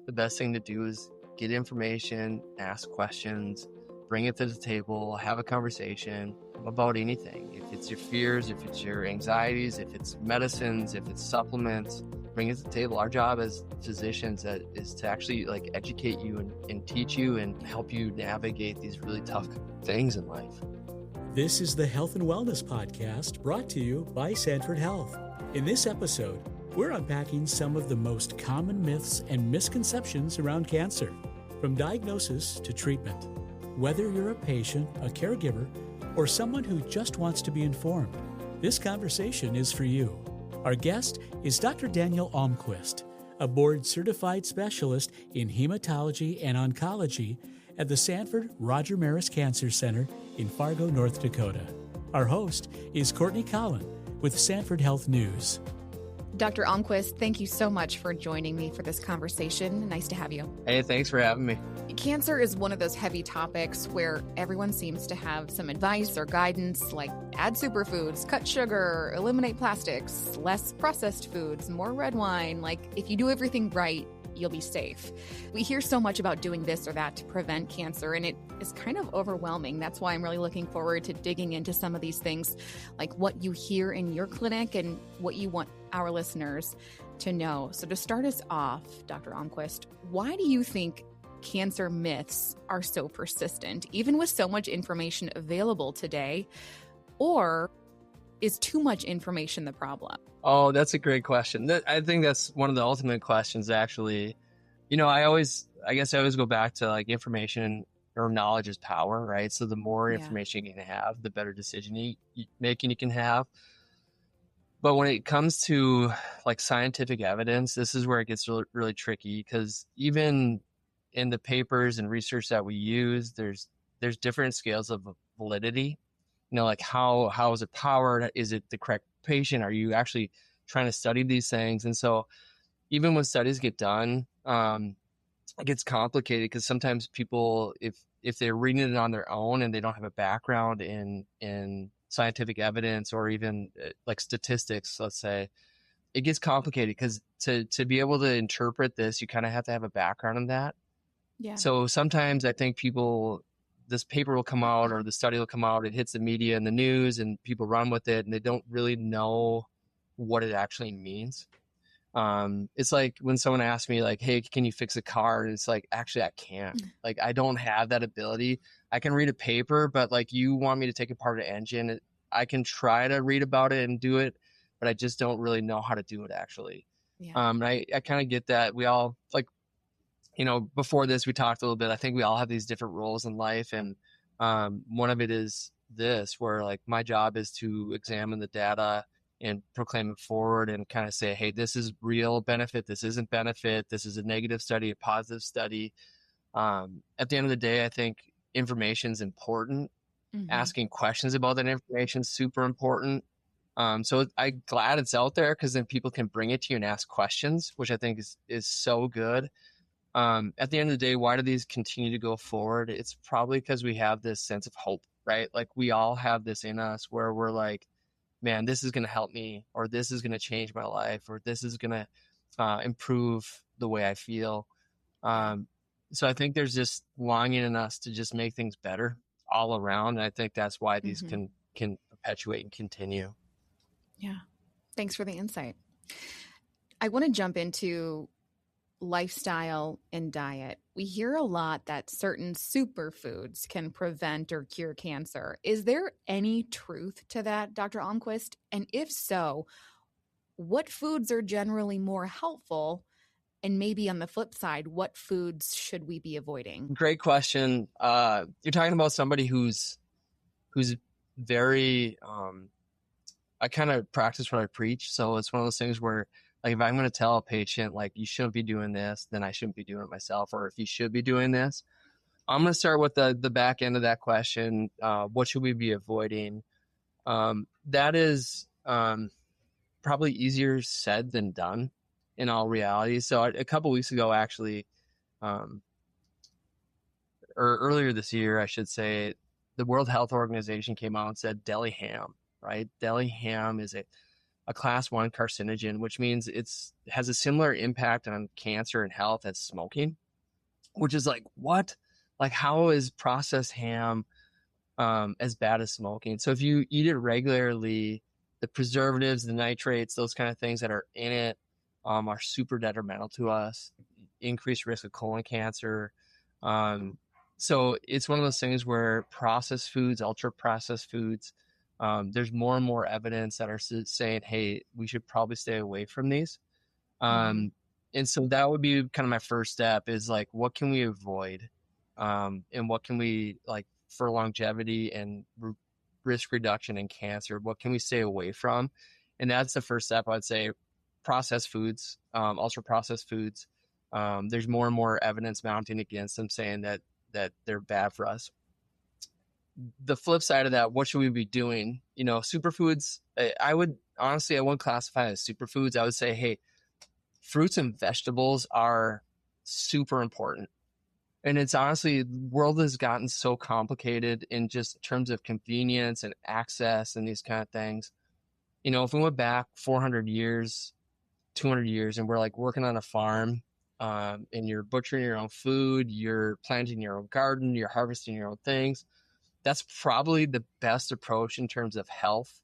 the best thing to do is get information, ask questions, bring it to the table, have a conversation about anything. If it's your fears, if it's your anxieties, if it's medicines, if it's supplements, bring it to the table. Our job as physicians is to actually like educate you and teach you and help you navigate these really tough things in life. This is the Health and Wellness Podcast brought to you by Sanford Health. In this episode, we're unpacking some of the most common myths and misconceptions around cancer, from diagnosis to treatment. Whether you're a patient, a caregiver, or someone who just wants to be informed, this conversation is for you. Our guest is Dr. Daniel Almquist, a board-certified specialist in hematology and oncology at the Sanford Roger Maris Cancer Center in Fargo, North Dakota. Our host is Courtney Collin with Sanford Health News. Dr. Almquist, thank you so much for joining me for this conversation. Nice to have you. Hey, thanks for having me. Cancer is one of those heavy topics where everyone seems to have some advice or guidance, like add superfoods, cut sugar, eliminate plastics, less processed foods, more red wine. Like if you do everything right, you'll be safe. We hear so much about doing this or that to prevent cancer, and it is kind of overwhelming. That's why I'm really looking forward to digging into some of these things, like what you hear in your clinic and what you want our listeners to know. So to start us off, Dr. Almquist, why do you think cancer myths are so persistent, even with so much information available today? Or is too much information the problem? Oh, that's a great question. I think that's one of the ultimate questions, actually. You know, I guess I always go back to like information or knowledge is power, right? So the more information you can have, the better decision making you can have. But when it comes to like scientific evidence, this is where it gets really, really tricky, because even in the papers and research that we use, there's different scales of validity. You know, like how is it powered? Is it the correct patient? Are you actually trying to study these things? And so even when studies get done, it gets complicated, because sometimes people, if they're reading it on their own and they don't have a background in scientific evidence or even like statistics, let's say, it gets complicated, because to be able to interpret this, you kind of have to have a background in that. Yeah. So sometimes I think this paper will come out or the study will come out, it hits the media and the news and people run with it and they don't really know what it actually means. It's like when someone asks me like, hey, can you fix a car? And it's like, actually, I can't. Like, I don't have that ability. I can read a paper, but like you want me to take apart an engine, I can try to read about it and do it, but I just don't really know how to do it actually. Yeah. And I kind of get that. We all, like, you know, before this, we talked a little bit. I think we all have these different roles in life. And one of it is this, where like my job is to examine the data and proclaim it forward and kind of say, hey, this is real benefit. This isn't benefit. This is a negative study, a positive study. At the end of the day, I think information is important. Mm-hmm. Asking questions about that information is super important. So I'm glad it's out there, because then people can bring it to you and ask questions, which I think is so good. At the end of the day, why do these continue to go forward? It's probably because we have this sense of hope, right? Like we all have this in us where we're like, man, this is going to help me, or this is going to change my life, or this is going to improve the way I feel. So I think there's just longing in us to just make things better all around. And I think that's why these can perpetuate and continue. Yeah. Thanks for the insight. I want to jump into lifestyle and diet. We hear a lot that certain superfoods can prevent or cure cancer. Is there any truth to that, Dr. Almquist? And if so, what foods are generally more helpful? And maybe on the flip side, what foods should we be avoiding? Great question. You're talking about somebody who's very, I kind of practice what I preach. So it's one of those things where, like, if I'm going to tell a patient, like, you shouldn't be doing this, then I shouldn't be doing it myself. Or if you should be doing this, I'm going to start with the back end of that question. What should we be avoiding? That is probably easier said than done in all reality. So a couple weeks ago, actually, or earlier this year, I should say, the World Health Organization came out and said deli ham, right? Deli ham is a a class 1 carcinogen, which means has a similar impact on cancer and health as smoking, which is like, what? Like, how is processed ham as bad as smoking? So if you eat it regularly, the preservatives, the nitrates, those kind of things that are in it are super detrimental to us, increased risk of colon cancer. So it's one of those things where processed foods, ultra processed foods, there's more and more evidence that are saying, hey, we should probably stay away from these. And so that would be kind of my first step, is like, what can we avoid? And what can we, like, for longevity and risk reduction in cancer, what can we stay away from? And that's the first step. I'd say processed foods, ultra processed foods. There's more and more evidence mounting against them, saying that they're bad for us. The flip side of that, what should we be doing? Superfoods, I wouldn't classify as superfoods. I would say, hey, fruits and vegetables are super important. And it's honestly, the world has gotten so complicated in just terms of convenience and access and these kind of things. If we went back 400 years, 200 years, and we're like working on a farm, and you're butchering your own food, you're planting your own garden, you're harvesting your own things, that's probably the best approach in terms of health,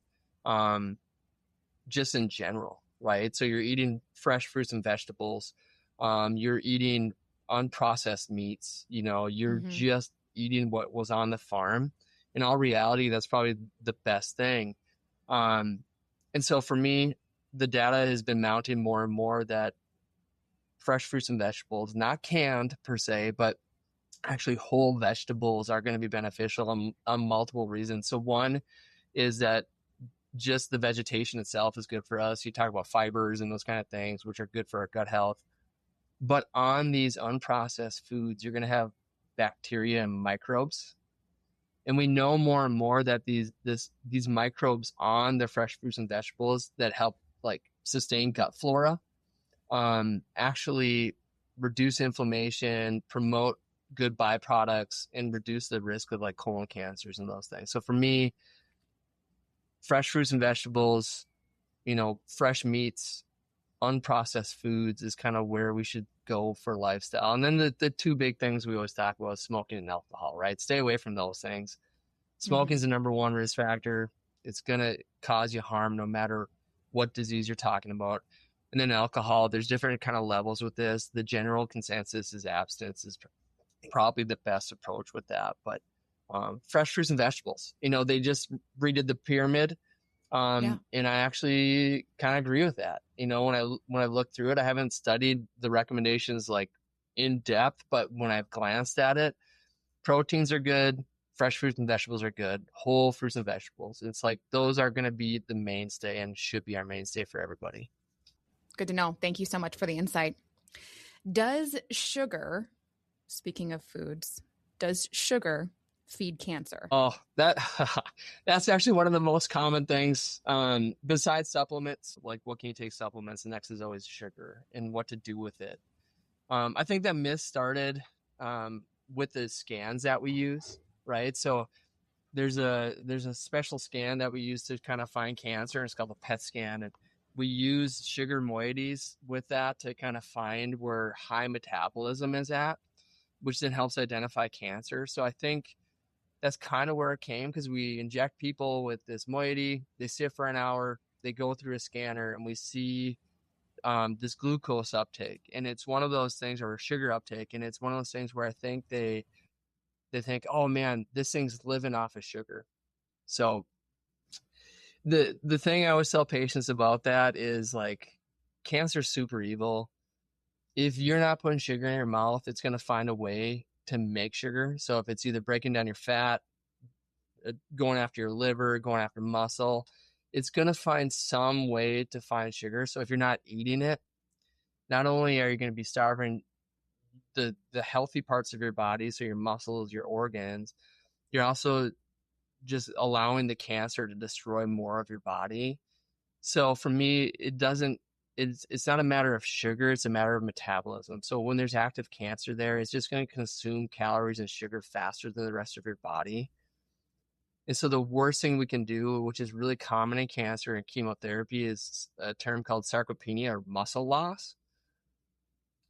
just in general, right? So you're eating fresh fruits and vegetables, you're eating unprocessed meats, you're just eating what was on the farm. In all reality, that's probably the best thing. And so for me, the data has been mounting more and more that fresh fruits and vegetables, not canned per se, but actually whole vegetables, are going to be beneficial on multiple reasons. So one is that just the vegetation itself is good for us. You talk about fibers and those kind of things, which are good for our gut health. But on these unprocessed foods, you're going to have bacteria and microbes. And we know more and more that these microbes on the fresh fruits and vegetables that help, like, sustain gut flora, actually reduce inflammation, promote good byproducts, and reduce the risk of, like, colon cancers and those things. So for me, fresh fruits and vegetables, fresh meats, unprocessed foods is kind of where we should go for lifestyle. And then the two big things we always talk about is smoking and alcohol, right? Stay away from those things. Smoking is the number one risk factor. It's going to cause you harm no matter what disease you're talking about. And then alcohol, there's different kind of levels with this. The general consensus is abstinence is probably the best approach with that. But fresh fruits and vegetables, they just redid the pyramid. And I actually kind of agree with that. When I look through it, I haven't studied the recommendations like in depth, but when I've glanced at it, proteins are good. Fresh fruits and vegetables are good. Whole fruits and vegetables. It's like those are going to be the mainstay and should be our mainstay for everybody. Good to know. Thank you so much for the insight. Does sugar, speaking of foods, feed cancer? Oh, that's actually one of the most common things. Besides supplements, like what can you take supplements? The next is always sugar and what to do with it. I think that myth started with the scans that we use, right? So there's a special scan that we use to kind of find cancer. It's called a PET scan, and we use sugar moieties with that to kind of find where high metabolism is at, which then helps identify cancer. So I think that's kind of where it came, because we inject people with this moiety, they sit for an hour, they go through a scanner, and we see this glucose uptake. And it's one of those things, or sugar uptake, and it's one of those things where I think they think, oh man, this thing's living off of sugar. So the thing I always tell patients about that is, like, cancer's super evil. If you're not putting sugar in your mouth, it's going to find a way to make sugar. So if it's either breaking down your fat, going after your liver, going after muscle, it's going to find some way to find sugar. So if you're not eating it, not only are you going to be starving the healthy parts of your body, so your muscles, your organs, you're also just allowing the cancer to destroy more of your body. So for me, it's not a matter of sugar, it's a matter of metabolism. So when there's active cancer there, it's just going to consume calories and sugar faster than the rest of your body. And so the worst thing we can do, which is really common in cancer and chemotherapy, is a term called sarcopenia, or muscle loss.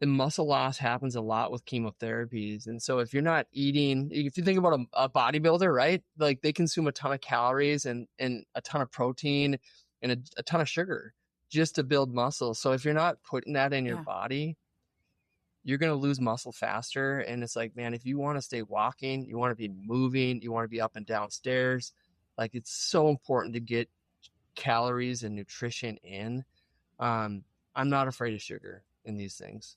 And muscle loss happens a lot with chemotherapies. And so if you're not eating, if you think about a bodybuilder, right? Like they consume a ton of calories and a ton of protein and a ton of sugar just to build muscle. So if you're not putting that in your body, you're going to lose muscle faster. And it's like, man, if you want to stay walking, you want to be moving, you want to be up and down stairs, like it's so important to get calories and nutrition in. I'm not afraid of sugar in these things.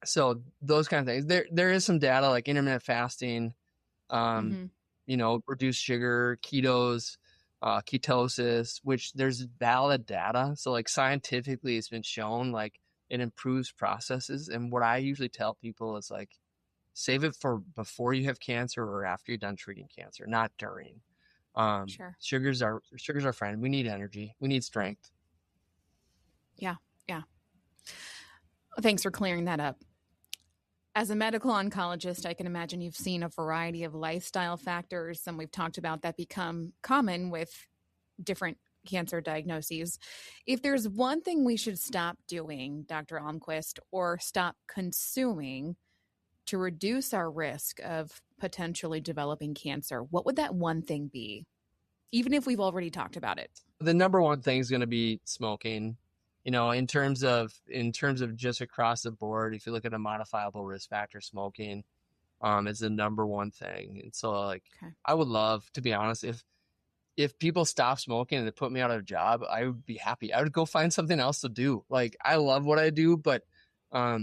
So those kind of things. There is some data like intermittent fasting, reduced sugar, ketosis, which there's valid data. So like scientifically it's been shown like it improves processes. And what I usually tell people is like, save it for before you have cancer or after you're done treating cancer, not during. Sure. Sugar's our friend. We need energy. We need strength. Yeah. Yeah. Thanks for clearing that up. As a medical oncologist, I can imagine you've seen a variety of lifestyle factors, and we've talked about that become common with different cancer diagnoses. If there's one thing we should stop doing, Dr. Almquist, or stop consuming to reduce our risk of potentially developing cancer, what would that one thing be? Even if we've already talked about it. The number one thing is going to be smoking. In terms of just across the board, if you look at a modifiable risk factor, smoking is the number one thing. And so I would love, to be honest, if people stop smoking and they put me out of a job, I would be happy. I would go find something else to do. Like, I love what I do, but I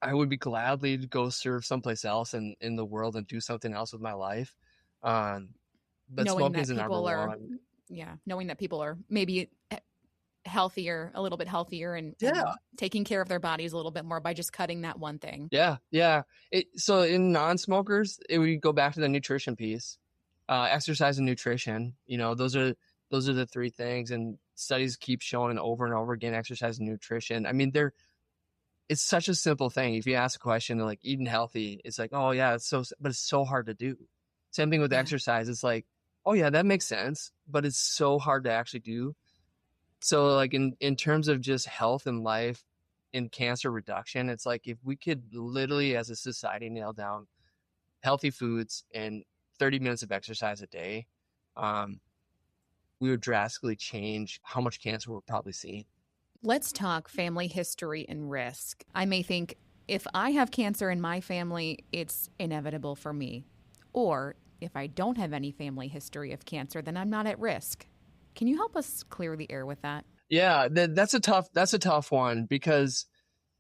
would be gladly to go serve someplace else in the world and do something else with my life. But smoking is the number one. Yeah. Knowing that people are maybe healthier, a little bit healthier, and taking care of their bodies a little bit more by just cutting that one thing. Yeah. So in non-smokers, it would go back to the nutrition piece, exercise and nutrition. Those are the three things, and studies keep showing over and over again, exercise and nutrition. I mean, it's such a simple thing. If you ask a question like eating healthy, it's like, oh yeah, but it's so hard to do. Same thing with exercise. It's like, oh yeah, that makes sense, but it's so hard to actually do. So like in terms of just health and life and cancer reduction, it's like if we could literally as a society nail down healthy foods and 30 minutes of exercise a day, we would drastically change how much cancer we're probably seeing. Let's talk family history and risk. I may think if I have cancer in my family, it's inevitable for me. Or if I don't have any family history of cancer, then I'm not at risk. Can you help us clear the air with that? Yeah, that's a tough one because,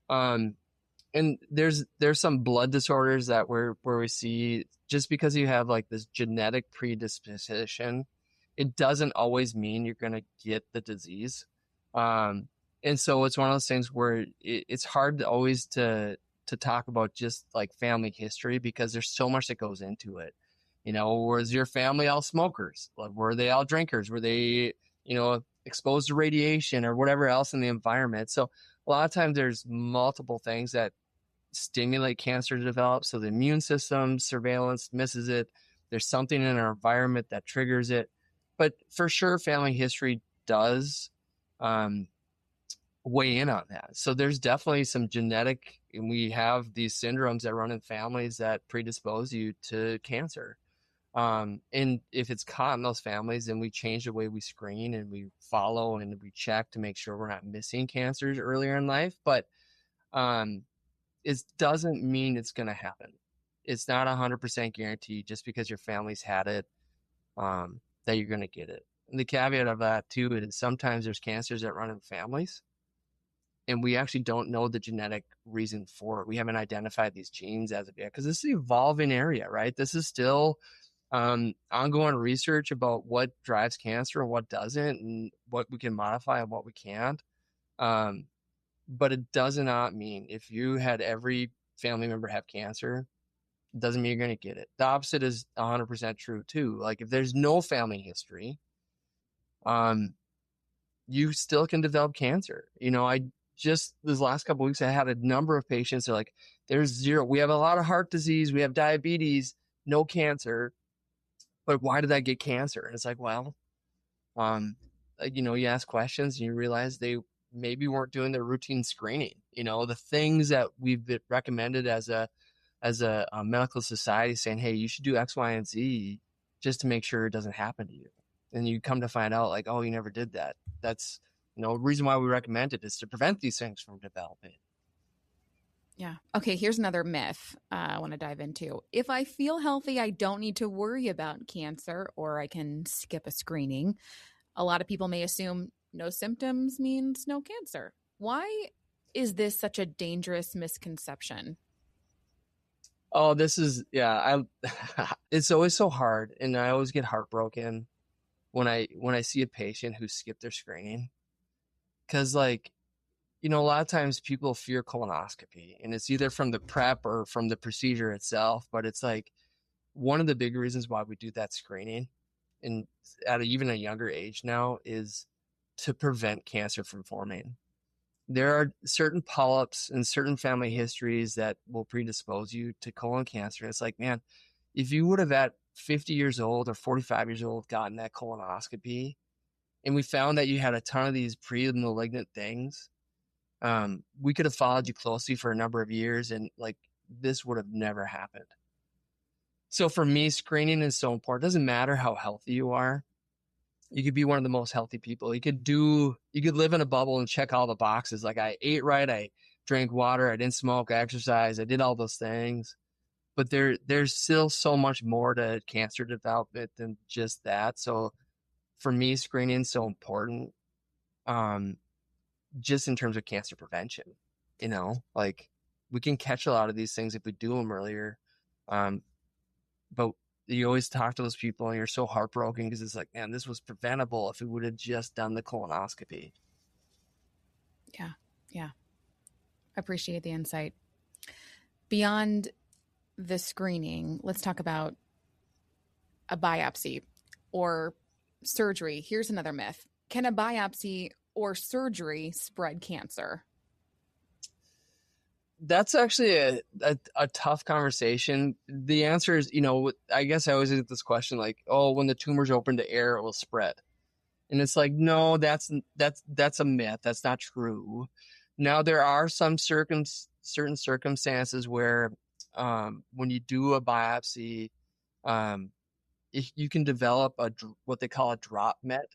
and there's some blood disorders that where we see just because you have like this genetic predisposition, it doesn't always mean you're going to get the disease. And so it's one of those things where it's hard always to talk about just like family history because there's so much that goes into it. Was your family all smokers? Like, were they all drinkers? Were they, exposed to radiation or whatever else in the environment? So a lot of times there's multiple things that stimulate cancer to develop. So the immune system surveillance misses it. There's something in our environment that triggers it. But for sure, family history does weigh in on that. So there's definitely some genetic, and we have these syndromes that run in families that predispose you to cancer. And if it's caught in those families, then we change the way we screen and we follow and we check to make sure we're not missing cancers earlier in life. But it doesn't mean it's going to happen. It's not 100% guaranteed just because your family's had it, that you're going to get it. And the caveat of that too is sometimes there's cancers that run in families and we actually don't know the genetic reason for it. We haven't identified these genes as of yet because this is an evolving area, right? This is still ongoing research about what drives cancer and what doesn't, and what we can modify and what we can't. But it does not mean if you had every family member have cancer, it doesn't mean you're going to get it. The opposite is 100% true too. Like if there's no family history, you still can develop cancer. I just this last couple of weeks, I had a number of patients. They're like, there's zero. We have a lot of heart disease. We have diabetes, no cancer. but why did I get cancer? And it's like, well, you ask questions and you realize they maybe weren't doing their routine screening. The things that we've been recommended as a medical society saying, hey, you should do X, Y, and Z just to make sure it doesn't happen to you. And you come to find out like, oh, you never did that. That's, the reason why we recommend it is to prevent these things from developing. Yeah. Okay. Here's another myth I want to dive into. If I feel healthy, I don't need to worry about cancer, or I can skip a screening. A lot of people may assume no symptoms means no cancer. Why is this such a dangerous misconception? Oh, this is, yeah, it's always so hard. And I always get heartbroken when I see a patient who skipped their screening. Cause like, a lot of times people fear colonoscopy, and it's either from the prep or from the procedure itself. But it's like one of the big reasons why we do that screening, and at even a younger age now, is to prevent cancer from forming. There are certain polyps and certain family histories that will predispose you to colon cancer. It's like, man, if you would have at 50 years old or 45 years old gotten that colonoscopy, and we found that you had a ton of these pre-malignant things, we could have followed you closely for a number of years, and like this would have never happened. So for me, screening is so important. It doesn't matter how healthy you are. You could be one of the most healthy people. You could live in a bubble and check all the boxes. Like I ate right, I drank water, I didn't smoke, I exercised, I did all those things. But there's still so much more to cancer development than just that. So for me, screening is so important. Just in terms of cancer prevention, like we can catch a lot of these things if we do them earlier. But you always talk to those people and you're so heartbroken because it's like, man, this was preventable if we would have just done the colonoscopy. Yeah. Yeah. Appreciate the insight. Beyond the screening, let's talk about a biopsy or surgery. Here's another myth. Can a biopsy or surgery spread cancer? That's actually a tough conversation. The answer is, I guess I always get this question like, oh, when the tumor's open to air, it will spread. And it's like, no, that's a myth. That's not true. Now, there are some certain circumstances where when you do a biopsy, you can develop what they call a drop met.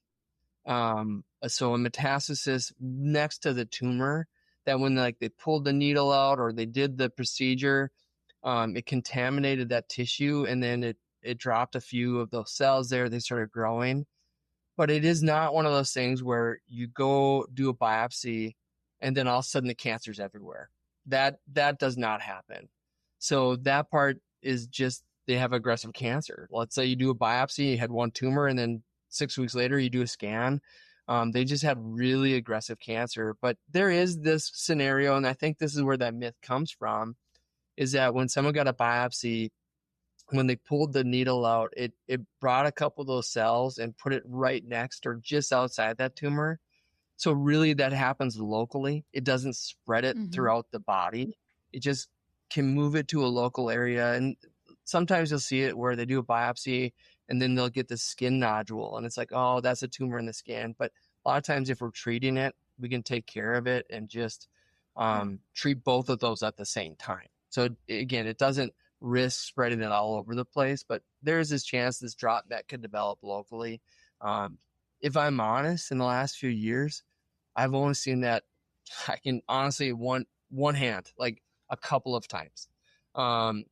So a metastasis next to the tumor that when they pulled the needle out or they did the procedure, it contaminated that tissue, and then it dropped a few of those cells there. They started growing. But it is not one of those things where you go do a biopsy and then all of a sudden the cancer's everywhere. That does not happen. So that part is just they have aggressive cancer. Let's say you do a biopsy, you had one tumor, and then 6 weeks later you do a scan. They just had really aggressive cancer. But there is this scenario, and I think this is where that myth comes from, is that when someone got a biopsy, when they pulled the needle out, it brought a couple of those cells and put it right next or just outside that tumor. So really that happens locally. It doesn't spread it throughout the body. It just can move it to a local area. And sometimes you'll see it where they do a biopsy and then they'll get the skin nodule. And it's like, oh, that's a tumor in the skin. But a lot of times if we're treating it, we can take care of it and just treat both of those at the same time. So again, it doesn't risk spreading it all over the place, but there's this chance this drop net could develop locally. If I'm honest, in the last few years, I've only seen that, I can honestly one hand, like a couple of times.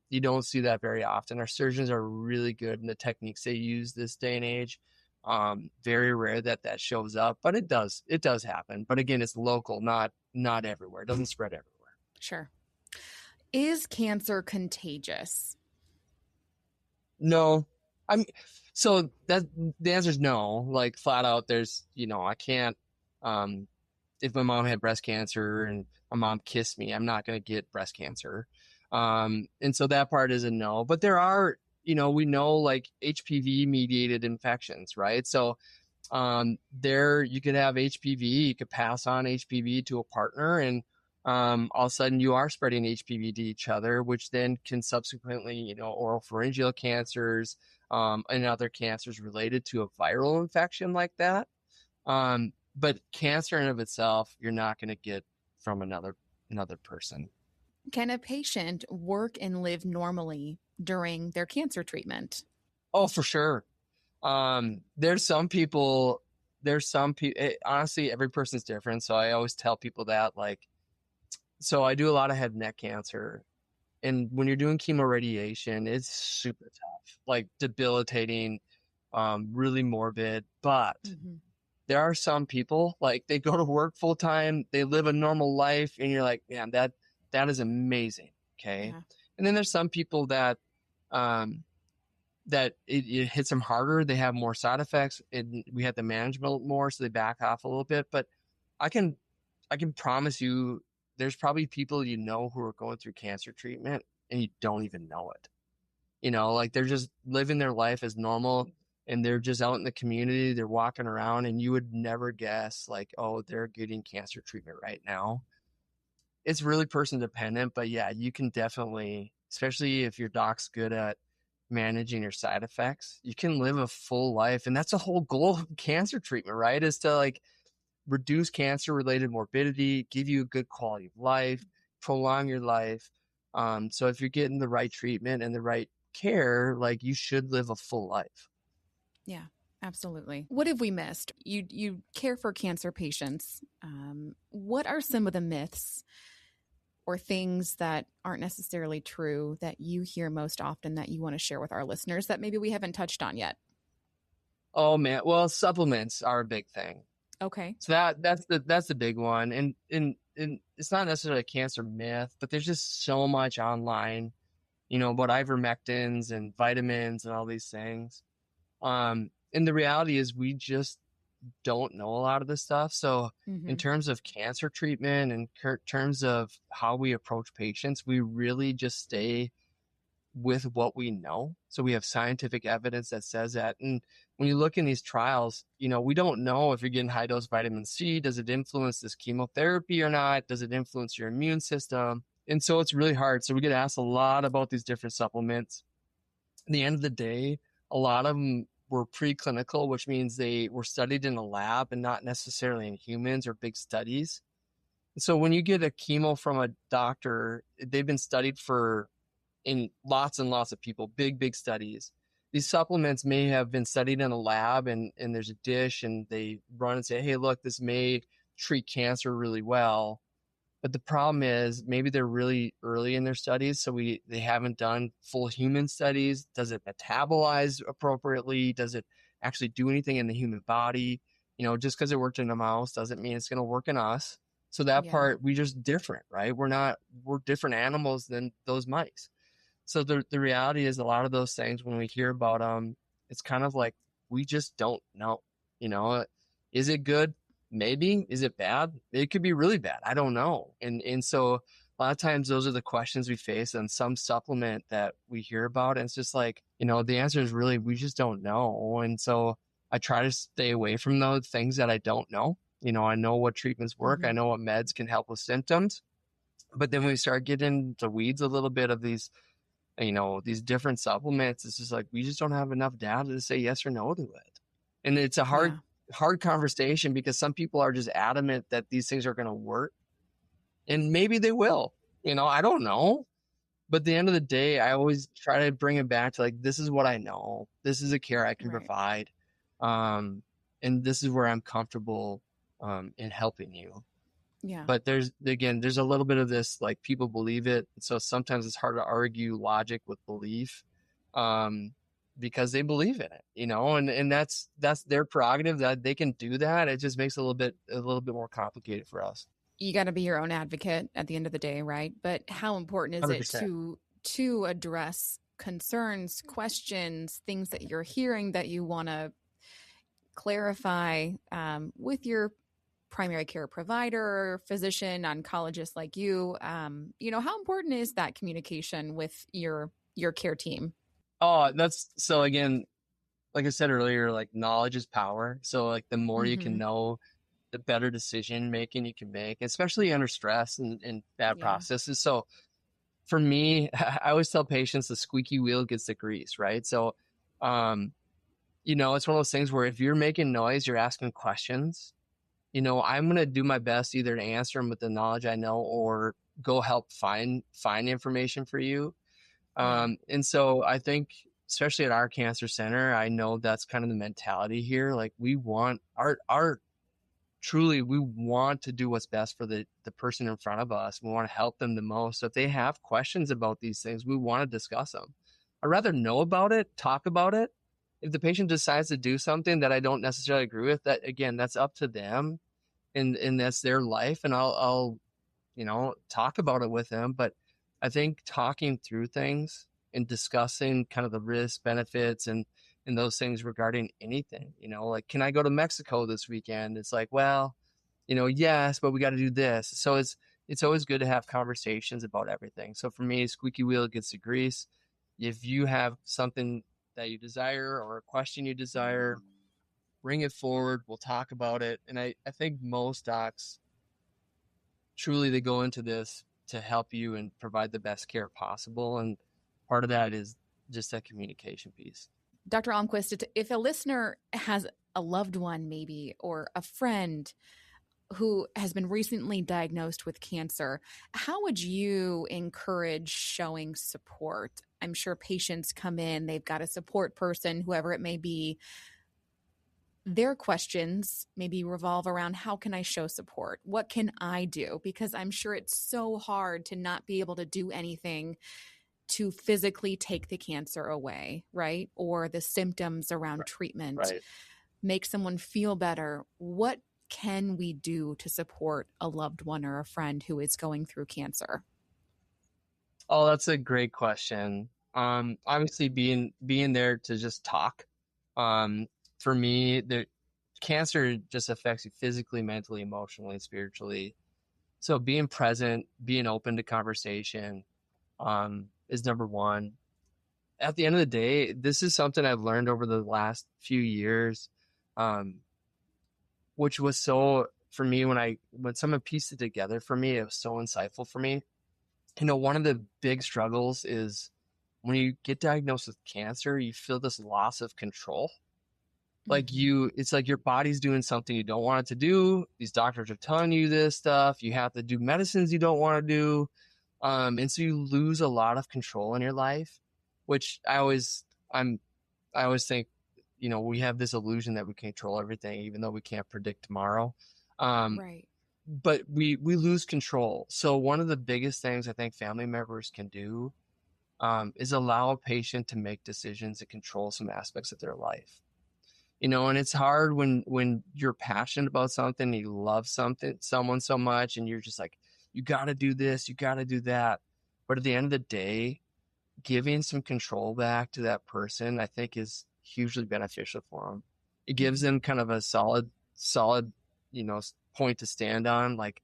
You don't see that very often. Our surgeons are really good in the techniques they use this day and age. Very rare that shows up, but it does happen. But again, it's local, not everywhere. It doesn't spread everywhere. Sure. Is cancer contagious? No. So that the answer is no, like flat out. There's, I can't, if my mom had breast cancer and my mom kissed me, I'm not going to get breast cancer. And so that part is a no, but there are, we know like HPV mediated infections, right? So, there you could have HPV, you could pass on HPV to a partner, and all of a sudden you are spreading HPV to each other, which then can subsequently, oropharyngeal cancers, and other cancers related to a viral infection like that. But cancer in of itself, you're not going to get from another person. Can a patient work and live normally during their cancer treatment? Oh, for sure. There's some people, honestly, every person's different. So I always tell people that, like, so I do a lot of head and neck cancer. And when you're doing chemoradiation, it's super tough, like debilitating, really morbid. But there are some people, like, they go to work full time, they live a normal life, and you're like, man, that is amazing. Okay. Yeah. And then there's some people that that it hits them harder. They have more side effects, and we have to manage more, so they back off a little bit. But I can promise you, there's probably people who are going through cancer treatment and you don't even know it. Like, they're just living their life as normal, and they're just out in the community, they're walking around, and you would never guess, like, oh, they're getting cancer treatment right now. It's really person dependent, but yeah, you can definitely, especially if your doc's good at managing your side effects, you can live a full life. And that's the whole goal of cancer treatment, right? Is to, like, reduce cancer related morbidity, give you a good quality of life, prolong your life. So if you're getting the right treatment and the right care, like, you should live a full life. Yeah, absolutely. What have we missed? You care for cancer patients. What are some of the myths or things that aren't necessarily true that you hear most often that you want to share with our listeners that maybe we haven't touched on yet? Oh man, well, supplements are a big thing. Okay. So that's the big one. And it's not necessarily a cancer myth, but there's just so much online, about ivermectins and vitamins and all these things. And the reality is we just don't know a lot of this stuff. So in terms of cancer treatment and terms of how we approach patients, we really just stay with what we know. So we have scientific evidence that says that. And when you look in these trials, we don't know if you're getting high dose vitamin C. Does it influence this chemotherapy or not? Does it influence your immune system? And so it's really hard. So we get asked a lot about these different supplements. At the end of the day, a lot of them were preclinical, which means they were studied in a lab and not necessarily in humans or big studies. So when you get a chemo from a doctor, they've been studied in lots and lots of people, big studies. These supplements may have been studied in a lab, and there's a dish, and they run and say, hey, look, this may treat cancer really well. But the problem is maybe they're really early in their studies, so they haven't done full human studies. Does it metabolize appropriately? Does it actually do anything in the human body? Just because it worked in a mouse doesn't mean it's going to work in us. So that part, we just different, right? We're different animals than those mice. So the reality is, a lot of those things, when we hear about them, it's kind of like, we just don't know. Is it good? Maybe. Is it bad? It could be really bad. I don't know. And so a lot of times those are the questions we face on some supplement that we hear about. And it's just like, the answer is really, we just don't know. And so I try to stay away from those things that I don't know. I know what treatments work. I know what meds can help with symptoms. But then when we start getting into the weeds a little bit of these different supplements, it's just like, we just don't have enough data to say yes or no to it. And it's a hard conversation, because some people are just adamant that these things are going to work, and maybe they will, I don't know. But at the end of the day, I always try to bring it back to, like, this is what I know. This is a care I can provide. And this is where I'm comfortable in helping you. Yeah. But there's a little bit of this, like, people believe it. So sometimes it's hard to argue logic with belief, because they believe in it, and that's their prerogative, that they can do that. It just makes it a little bit more complicated for us. You got to be your own advocate at the end of the day, right? But how important is 100%. It to address concerns, questions, things that you're hearing that you want to clarify with your primary care provider, physician, oncologist like you? How important is that communication with your care team? Oh, so again, like I said earlier, like, knowledge is power. So, like, the more you can know, the better decision making you can make, especially under stress and bad Yeah. processes. So for me, I always tell patients the squeaky wheel gets the grease, right? So, it's one of those things where if you're making noise, you're asking questions, I'm going to do my best either to answer them with the knowledge I know or go help find information for you. Yeah. And so I think, especially at our cancer center, I know that's kind of the mentality here. Like we want truly, we want to do what's best for the person in front of us. We want to help them the most. So if they have questions about these things, we want to discuss them. I'd rather know about it, talk about it. If the patient decides to do something that I don't necessarily agree with, that again, that's up to them and that's their life. And I'll talk about it with them. But I think talking through things and discussing kind of the risks, benefits, and those things regarding anything, like, can I go to Mexico this weekend? It's like, well, yes, but we got to do this. So it's always good to have conversations about everything. So for me, squeaky wheel gets the grease. If you have something that you desire or a question you desire, bring it forward. We'll talk about it. And I think most docs truly, they go into this to help you and provide the best care possible. And part of that is just that communication piece. Dr. Almquist, if a listener has a loved one maybe or a friend who has been recently diagnosed with cancer, how would you encourage showing support? I'm sure patients come in, they've got a support person, whoever it may be. Their questions maybe revolve around, how can I show support? What can I do? Because I'm sure it's so hard to not be able to do anything to physically take the cancer away, right? Or the symptoms around treatment, right. Make someone feel better. What can we do to support a loved one or a friend who is going through cancer? Oh, that's a great question. Obviously being there to just talk. For me, the cancer just affects you physically, mentally, emotionally, spiritually. So being present, being open to conversation, is number one. At the end of the day, this is something I've learned over the last few years, which was so, for me, when someone pieced it together for me, it was so insightful for me. One of the big struggles is when you get diagnosed with cancer, you feel this loss of control. Like it's like your body's doing something you don't want it to do. These doctors are telling you this stuff. You have to do medicines you don't want to do. And so you lose a lot of control in your life, which I always think, we have this illusion that we control everything, even though we can't predict tomorrow. Right. But we lose control. So one of the biggest things I think family members can do, is allow a patient to make decisions and control some aspects of their life. And it's hard when you're passionate about something, you love someone so much, and you're just like, you got to do this, you got to do that. But at the end of the day, giving some control back to that person, I think, is hugely beneficial for them. It gives them kind of a solid, point to stand on. Like,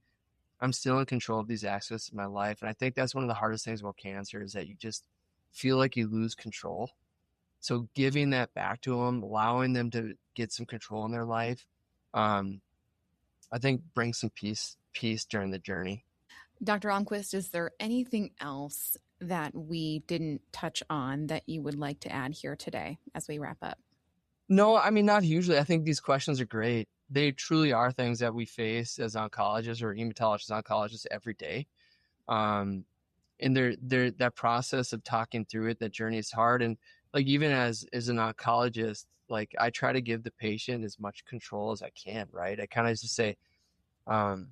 I'm still in control of these aspects of my life. And I think that's one of the hardest things about cancer, is that you just feel like you lose control. So giving that back to them, allowing them to get some control in their life, I think brings some peace during the journey. Dr. Almquist, is there anything else that we didn't touch on that you would like to add here today as we wrap up? No, I mean, not hugely. I think these questions are great. They truly are things that we face as oncologists or hematologists, oncologists every day. And they're that process of talking through it, that journey is hard. And like, even as an oncologist, like, I try to give the patient as much control as I can, right? I kind of just say, I'm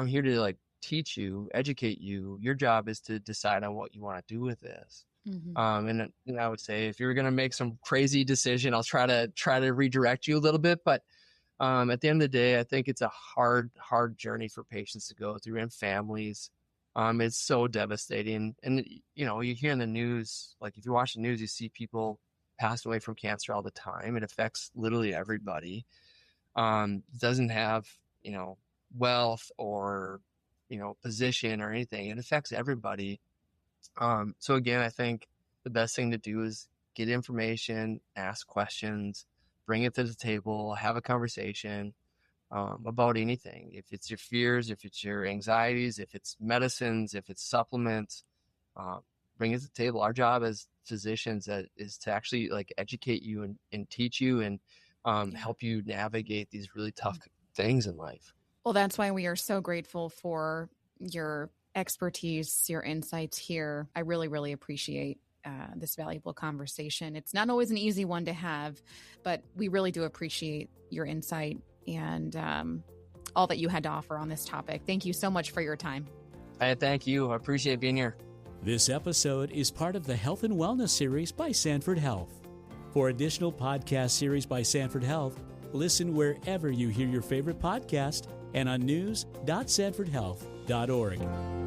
here to like teach you, educate you. Your job is to decide on what you want to do with this. And I would say, if you're going to make some crazy decision, I'll try to redirect you a little bit. But at the end of the day, I think it's a hard journey for patients to go through, and families. It's so devastating. And, you hear in the news, like, if you watch the news, you see people passing away from cancer all the time. It affects literally everybody. Doesn't have, wealth or, position or anything. It affects everybody. So again, I think the best thing to do is get information, ask questions, bring it to the table, have a conversation. about anything. If it's your fears, if it's your anxieties, if it's medicines, if it's supplements, bring it to the table. Our job as physicians is to actually like educate you and teach you and help you navigate these really tough things in life. Well, that's why we are so grateful for your expertise, your insights here. I really, really appreciate this valuable conversation. It's not always an easy one to have, but we really do appreciate your insight and all that you had to offer on this topic. Thank you so much for your time. I thank you. I appreciate being here. This episode is part of the Health and Wellness series by Sanford Health. For additional podcast series by Sanford Health, listen wherever you hear your favorite podcast and on news.sanfordhealth.org.